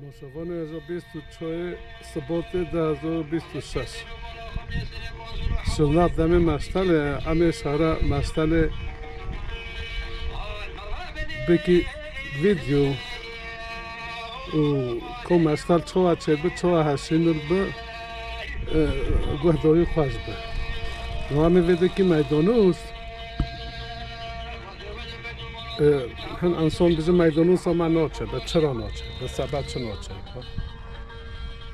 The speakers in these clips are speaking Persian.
تماشاوان 2024 سبات 2026 سلنات دمی مشتل امی شهر مشتل بکی ویدیو و که مشتل چوه چه به چوه هشینل به گوهداری خوش به و همی ویدیو که میدانوست هن انسان بیزه میدانوست اما ناچه به چرا ناچه به سبب چه ناچه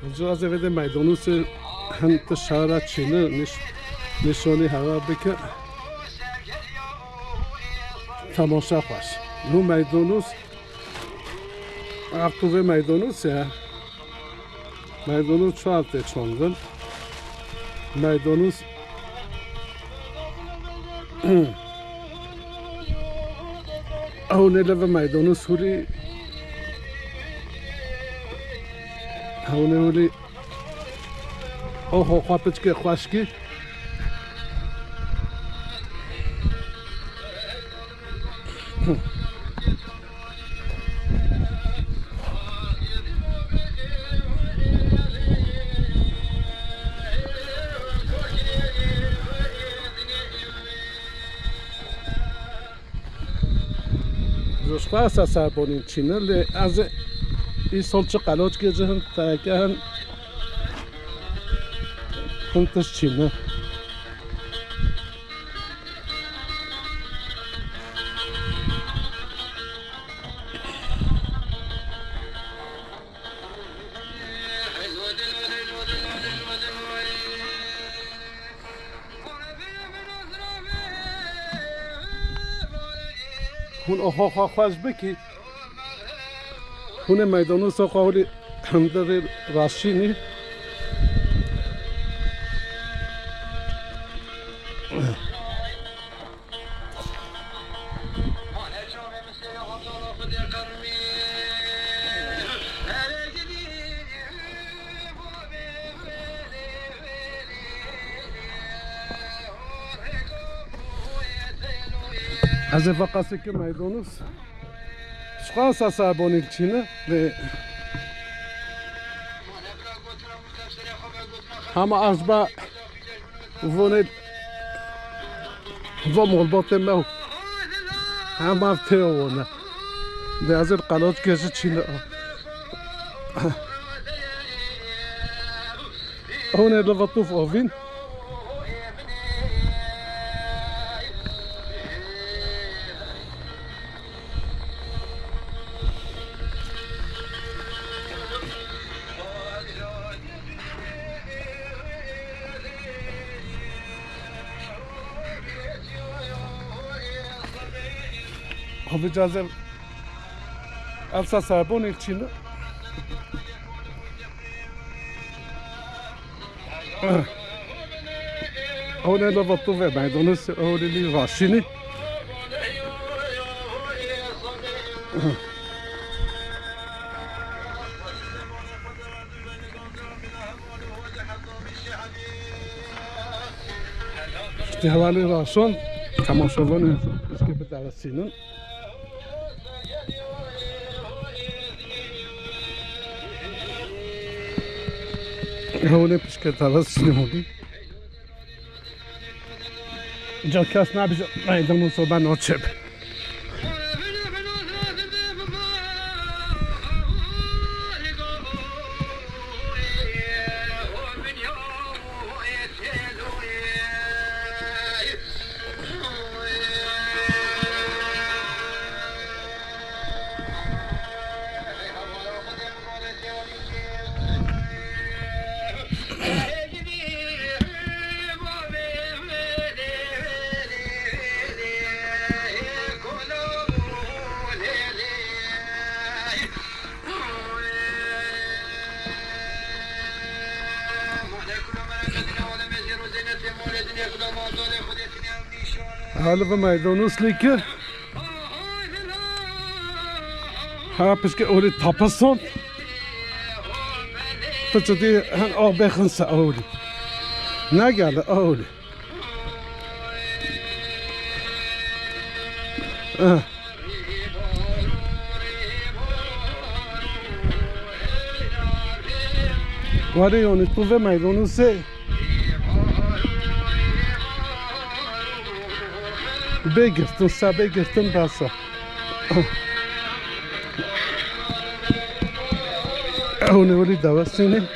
اینجا از ویدیو میدانوست هن تا شهر چینه نشانی هوا بکن تماشا خوش نو میدانوس اقتوه میدانوس میدانوس چهار تیچوندن میدانوس هونه لبه میدانوس هولی هونه هولی اوه خواه پچکه خوشکی خواه سر بانین چینه لی از این سال چه قلاج که جهن تاکه هن کنتش چینه هون آخا خوش بکی هون میدانوس آقا هولی همدر راشینی از وقتی که میدانوس شخص سربانی چینه همه از با ونید و مولبات ما همه تیوونه ده از قلاج که چینه هونه لطوف آوین خب اجازه السا سربون ایلچینه هونه لطوفه میدانوس هونه لی راشینی حوالی راشون تماشاوان که به درسینن هونه پیش که درسینه هولی جا کس نبیشه میدانوس و من آچه حالا به میدانوس لیکه ها پیش که اولی تاپسون پچه هن آب بخنسه اولی نگله اولی ولی on est trouvé maydanouse بگرتون سا بگرتون بسا اونه ولی دوستینه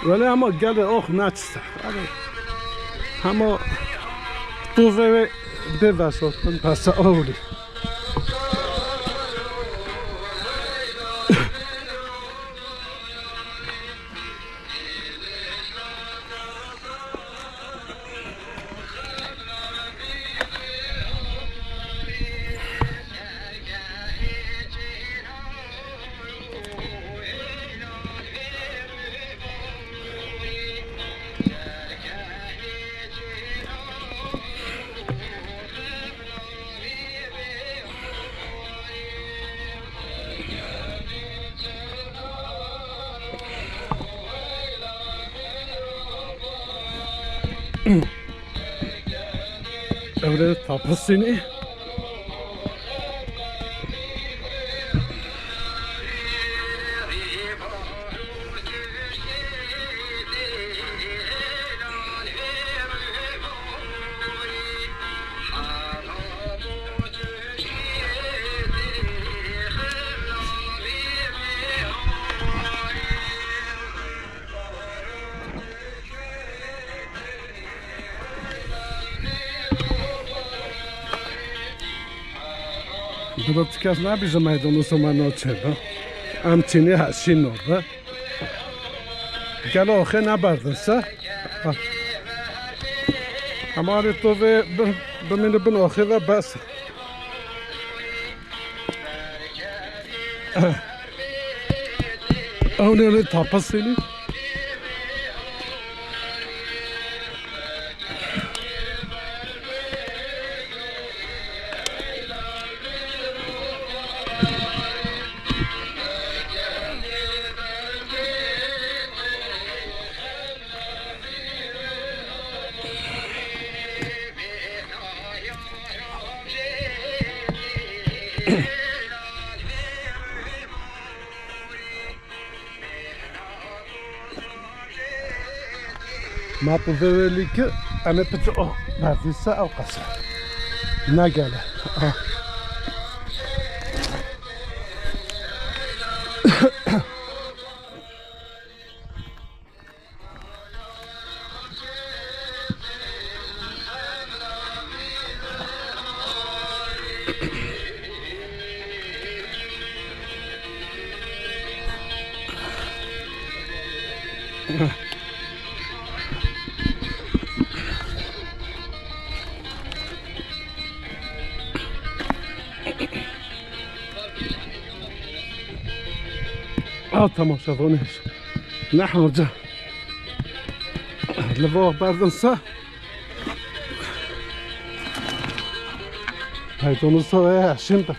ولی اما گل اوخ نچسته اما توفه بوشتن پس اولی öyle tapasını Dotychczas nabierze majdanu sama noczego. Amçini haşin orada. Gel oxe nabardınsa. Ama arıto ve beni bin oxe da bas. Onu öyle tapasını. ما بذلك أنا بتوه بعد الساعة وقصة نقلة تماشاگانش نحن جا لباق بردنسا هایتونسا و şimdi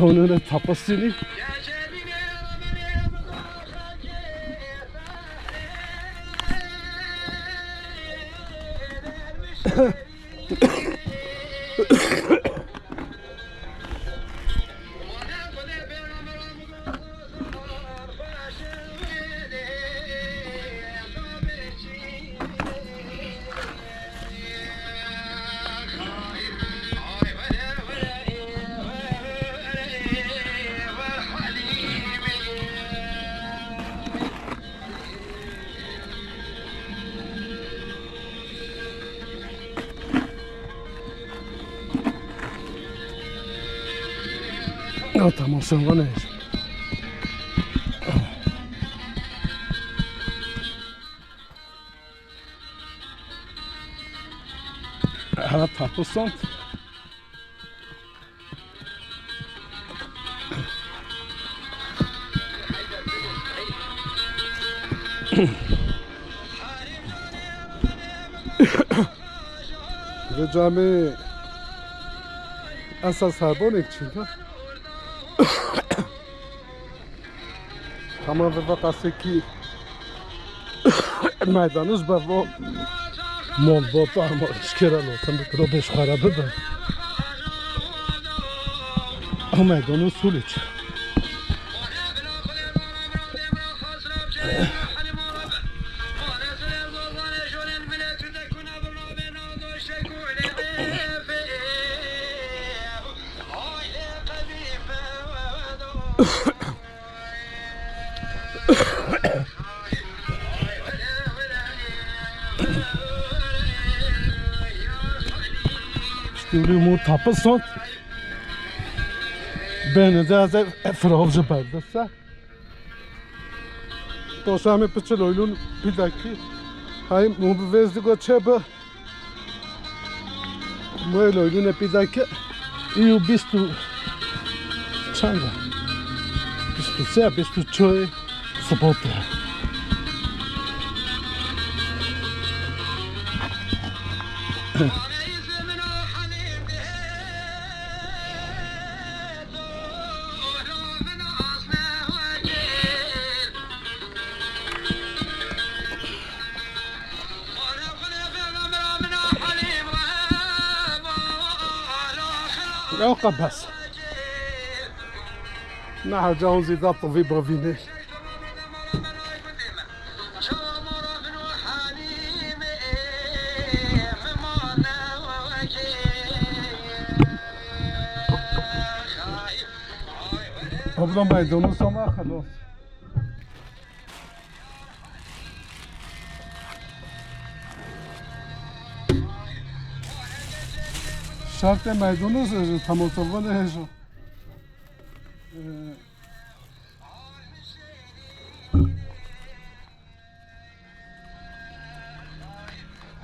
onun tapasını تماشاگانش tapısant. Ve cami اساس هربون چیه؟ تمام وقتی که میدانش با مال با تا هم اشکال لطفاً بکرو بهش خرابه بر. میدانش سولیچ. دوری مو tapısant. Beni de az efravcı berdese. Doşami pıçıl oylun bir dakika. Hay mu vezdigo çebe. Böyle oylun bir dakika. İyi bistu. Çanga. Bistu se bistu çoy. Sabote. Yok bas. نحن جاوزي ذات طبيب رفيني قبل ما يدونوا سما خلاص شرط میدونست تماسوان هشو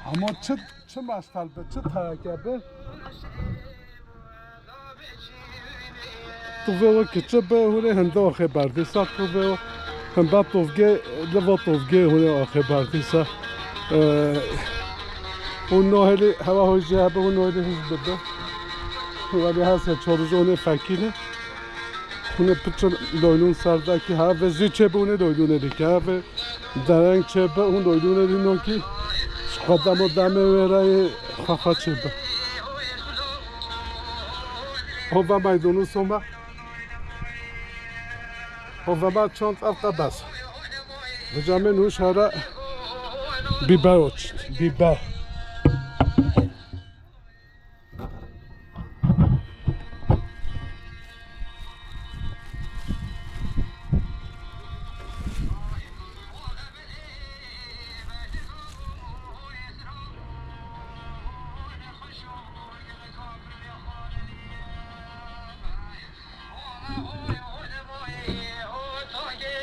اما چه مشتل به چه ترکبه تو ویو که چه به هونه هنده آخه بردیسا تو ویو هم با توفگه لوا توفگه هونه آخه بردیسا اون نهلی هوا های جهبه اون نهلی هیچ بده ولی هست چارجونه فکینه خونه پچه لایلون سرده که هوا زی چه به اونه لایلونه دیگه هوا درنگ چه به اون لایلونه دینو که قدم و دمه ورای خواهد چه به هوا میدونو سومه هوا بعد چند فرقه بس و جمعه نوش هره بیبر اچت بیبر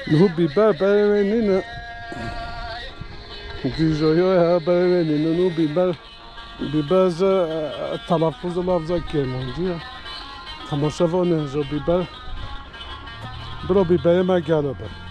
نو بیبر برای نه دیجایی ها برای نو بیبر از تلفظ لفظه کرمانجیه تماشا و نجا بیبر برو بیبر ما گلبه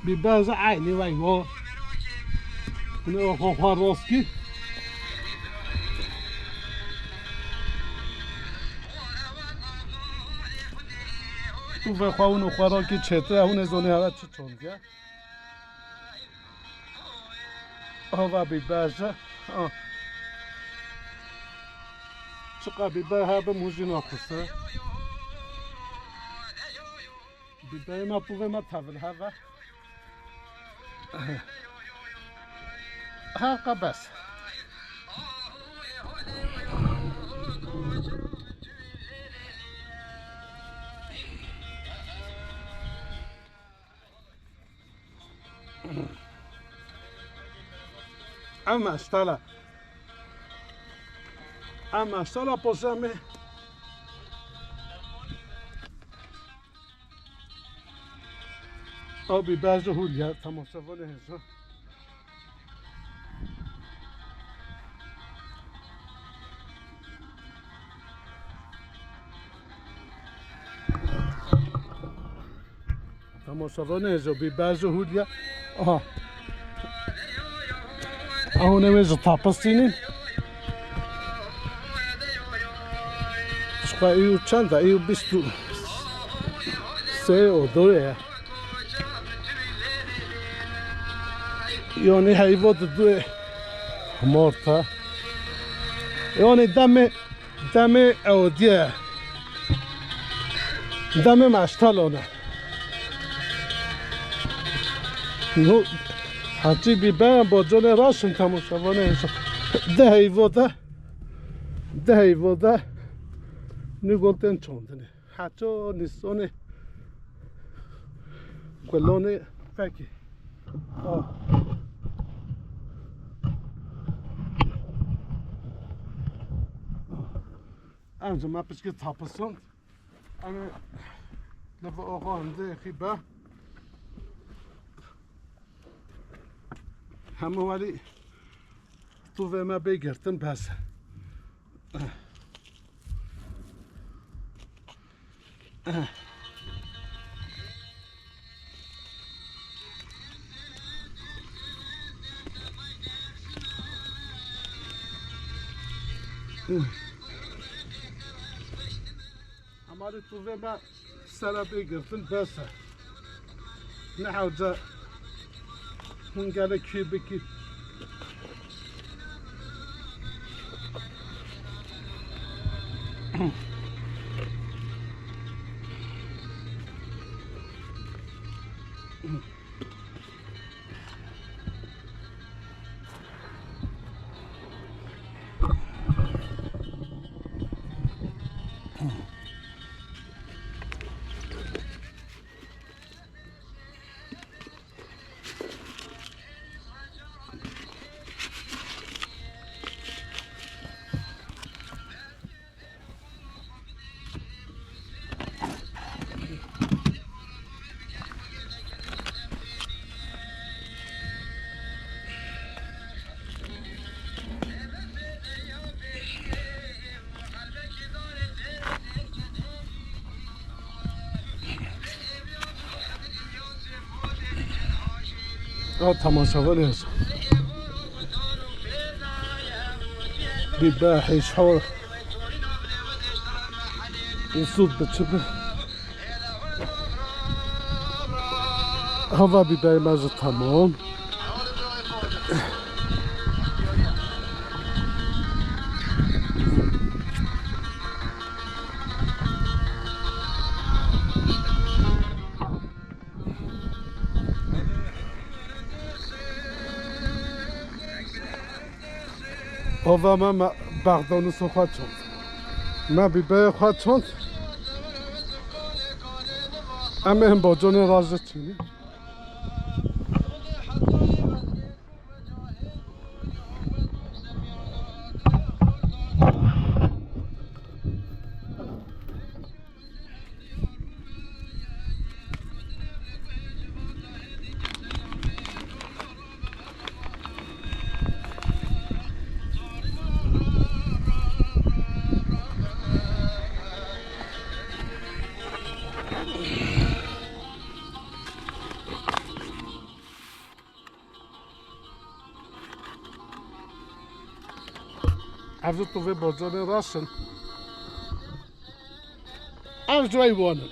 بیبر از عینی وای ما اونه خواه راسکی تو بخواه اونو خوراکی چطه اون زونه هوا چه چونگه هوا بیبرجه چقدر بیبر ها به موجی ناخوسته بیبر ما پوه ما تاول هوا ها بس اما اشتغل اما سالا پوشمه آبی بعض هولیا تماشاوانه هزا تماشاوانه هزا بی بعض هولیا آها اونه میزو تاپستینین شقا ایو چنده ایو 23 و 2 یعنی حیوات دو مرتا یعنی دم اودیه دم مشتالانه نو حتی بیبرم با جان راشن تماشاوانه ده حیواته نگولتن چوندنه حتی نیستانه کلانه فکی امجا ما پشکه تاپسون اما نفع آقا هنده خیبه همه ولی تو و ما بگرتن بس हमारे तुवे में सारा पे गिरतन बस है नहाउजा हंगाले क्यूबिक تماشاوانه هست بیباحی شحور وصود بچبه هوا بیباحی مازه تمام هوا ما بغدانوس خواهد شد ما بیبه خواهد شد اما هم با جان راز چینی After to be bought in Russian, I was trying one.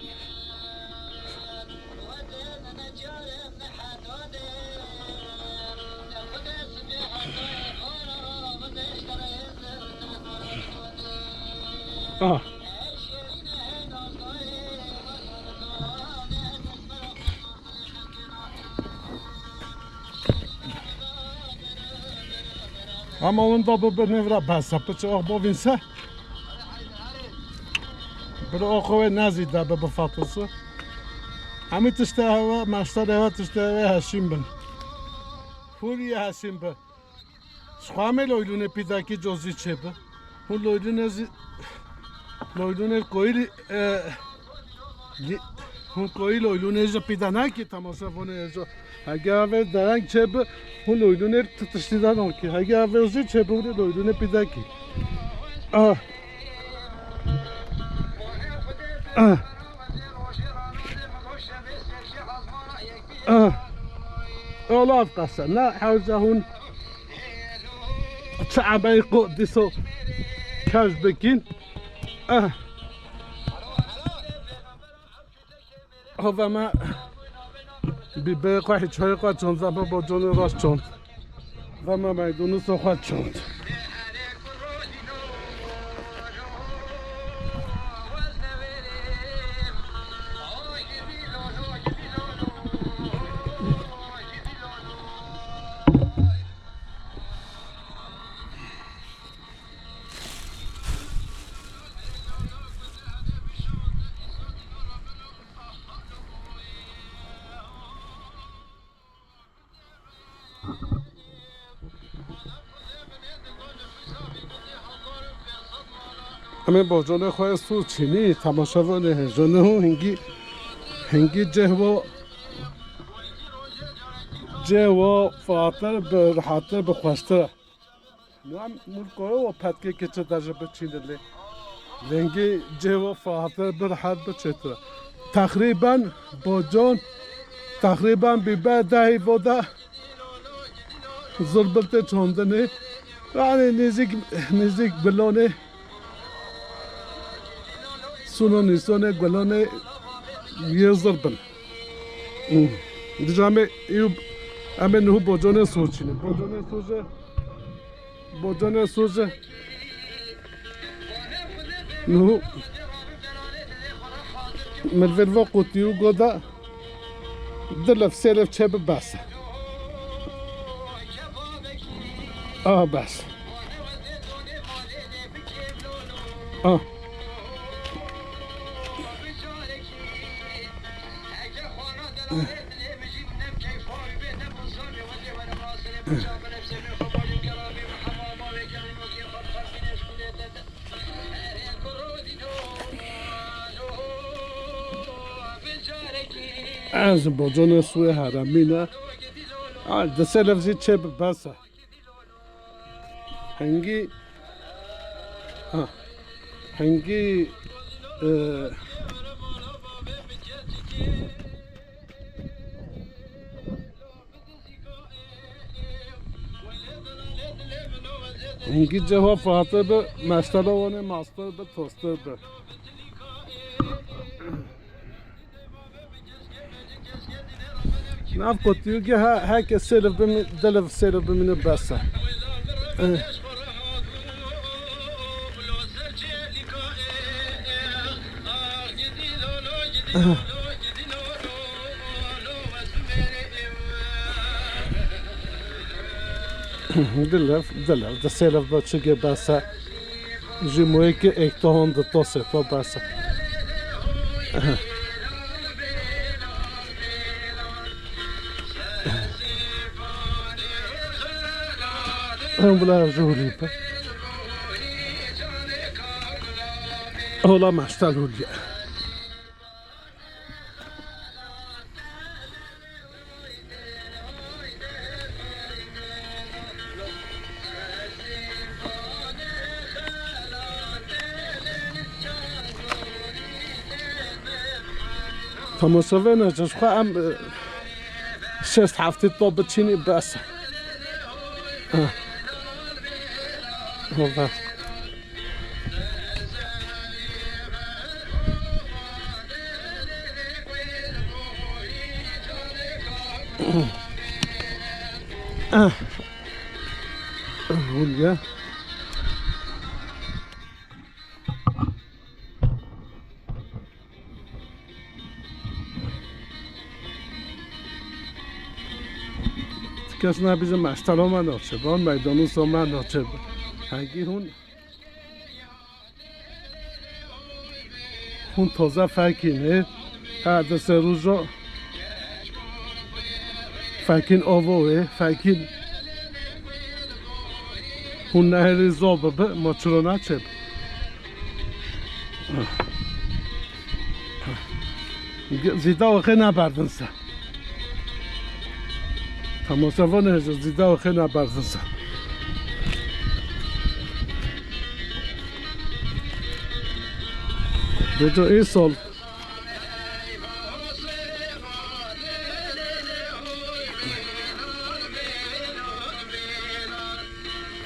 Ah. Ama onda bu nevra basa, pece o vinse. Böyle o ve nazida be fatası. Ami tişte hava, maçta hava tiste hava haşim ben. Furiye haşim ben. Şamel oylune pidaki cozi çebe. هون لویدون کویلی هون کویل لویدون ایجا پیدا نکی تماشا بونه ایجا اگه اوه درنگ چه به هون لویدون تشتیدن آن که اگه اوه اوزی چه بوده لویدون پیدا کی اولاف قصة لا حوزة هون شعبي يقدسوا كاش بكين هو ما بيبقى واحد شوية قد شون زبا بجون راس شون وما ما يدونو سوخات شون همه با جان خواه سو چینی تماشاوانه جانه هنگی جهو فاطر به راحتر به خوشتر نام ملکوه و پتکه که چه درجه بچینه لی لنگی جهو فاطر به راحت بچتر تقریبا با جان تقریبا بیبه دهی بوده زربلت چاندنه یعنی نزدیک بلانه سونو نیسونه گلانه یه زربن دیجا همه نهو بجانه سوچینه بجانه سوچه نهو ملویر و قطیو گودا دلف سلف چه بسه بس از بجان سوی حرمینه دسته لفظی چه بسه هنگی هنگی جواب فاطر به مشتلوانه ماستر به توستر به ناف قطیو که هر کسی دلف سلف بمینه بسه دلف سلف با چه بسه جمعه که اکتهان دو تا سفا بسه هم بلا جوری با اولا مشتل هولیه تماشاوه نجاش خواهم 6-7 تا بچینی بس هولیا کس نبیزه مشتلا من آچه بان میدانوس من آچه بان هنگی هون تازه فکینه هر دسته روز را فکین آواه فکین هون نهر زوب به ما چرا نچه زیدا و خیلی نبردن سا تماشاوان هجا زیدا و خیلی نبردن سا بجا این سال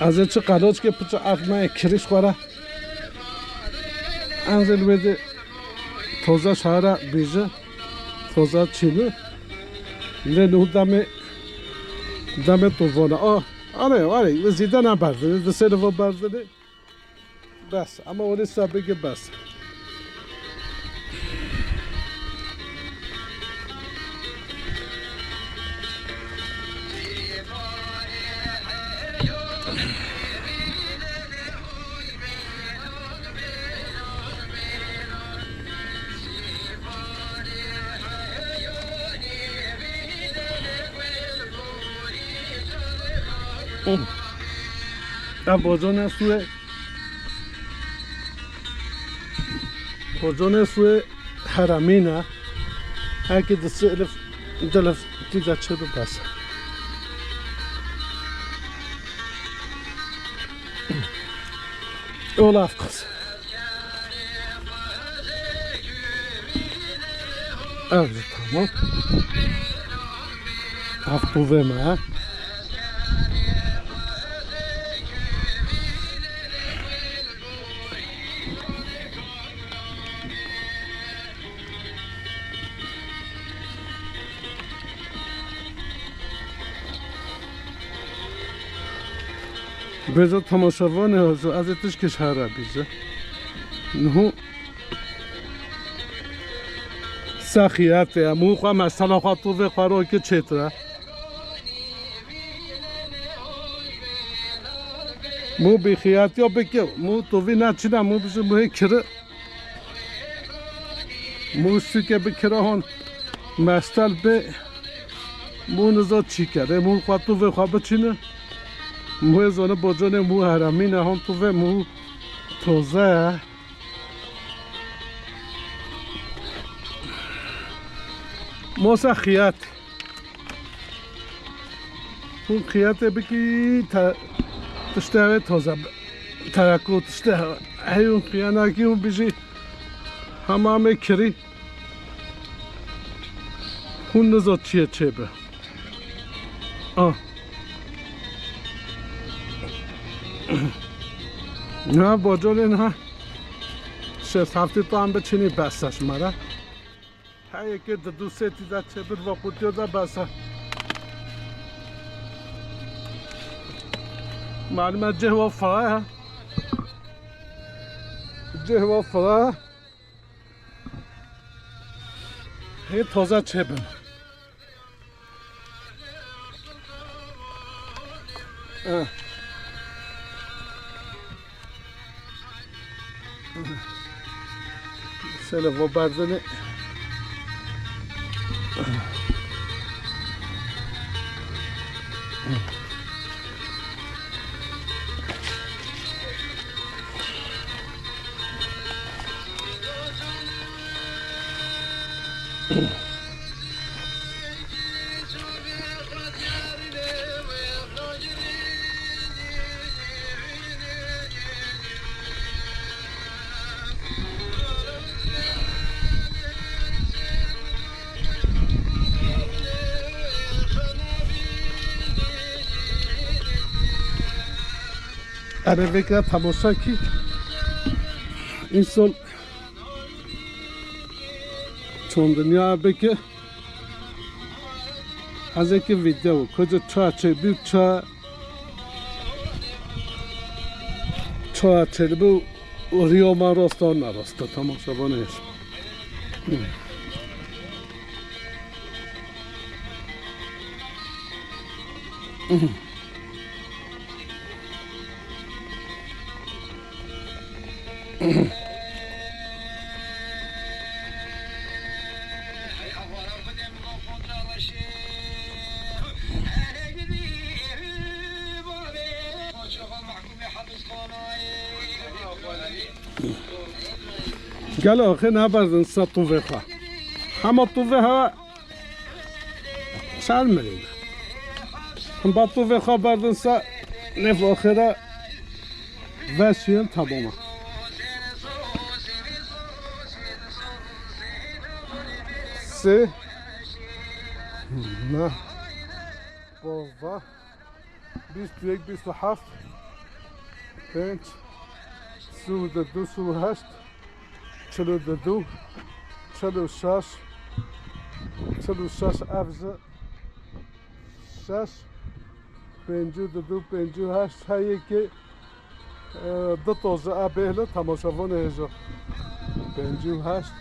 از چه قلاج که پچه افمه کریش خوره انزل بده توزا شهره بیجه توزا چینه لنو دم طوفانه آره زیده نبرده دسته رو برده بس اما ولی سابقه بس بازون سوی حرمینه هرکی دسته دلف دیده چه رو بس اولاف کس evet tamam Afuveme بذار تماشاوانه ازتش که شهره بیزه نه سخیاته مو خواه مثلا خواه تو به خواه که چطره مو بخیات یا بکر مو تو وی نچینه مو بیزه مو کره مو سی که بکره هون مستل به مو نزاد چی کرده مو خواه تو به خواه بچینه مو زانه باجانه مو حرمینه هون تو به مو توزه موسا خیات اون خیاته بکی تشتهوه تازه ترکو تشتهوه اون خیانه که اون بیشی همه کری اون نزاد چیه چه به نه باجانه نه 6 هفته تو هم بچینی بستش مره هایی که دو سیتی دا چه بر وقتی دا بسه معلومه جهوا فراه جهوا فراه هی تازه چه بن سلام و بردنه Arabika تماشا کی این سال چون دنیا بکه از اینکه ویدیو کجا چه بیو چه بیو ریو ما راستا نراستا تماشا بانیست قال أخي نبردن سطوفها هم طوفها شال ملينا هم بطوفها بردن سا نف آخره وشين تماما سه نه بابا 21 27 5 32 38 42 46 46 افزه 6 52 58 هایی که دو تازه ابهله تماشاوان هزار 58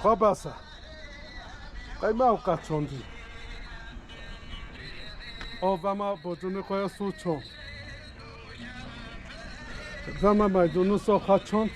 خواب بسه قیمه اوقات چوندی آوما بجونه قوی سو چون زمان میدونو سو خواهد چوند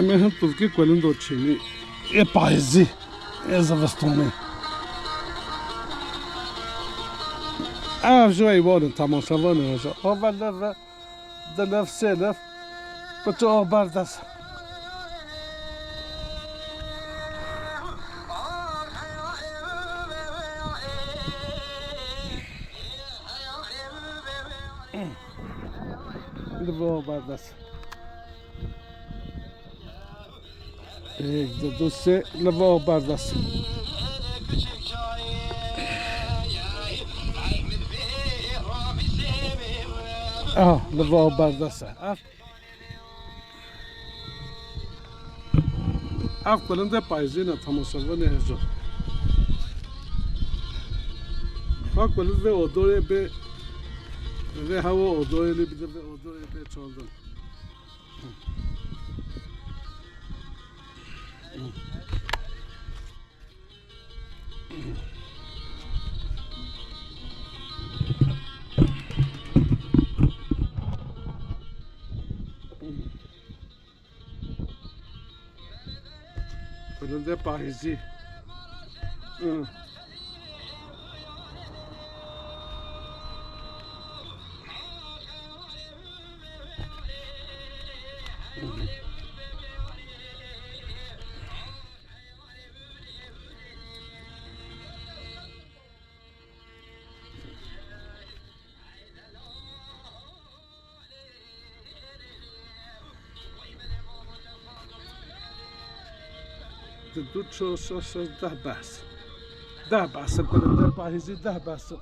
همه هم ترکی کلون دو چینی یه پایزی یه زوستونی جوی وارن تماشاوانه هجا اول دلف سلف بچه آبر دست دو آبر دست یک دو سه لوا بردست لوا بردست اف کلنده پایزینه تماشاوانه هجا کلنده odore به هوا odore بیده به odore به چالدن کلنده پاییزی دو چو ده بحث کلنده پاییزی 10 بحث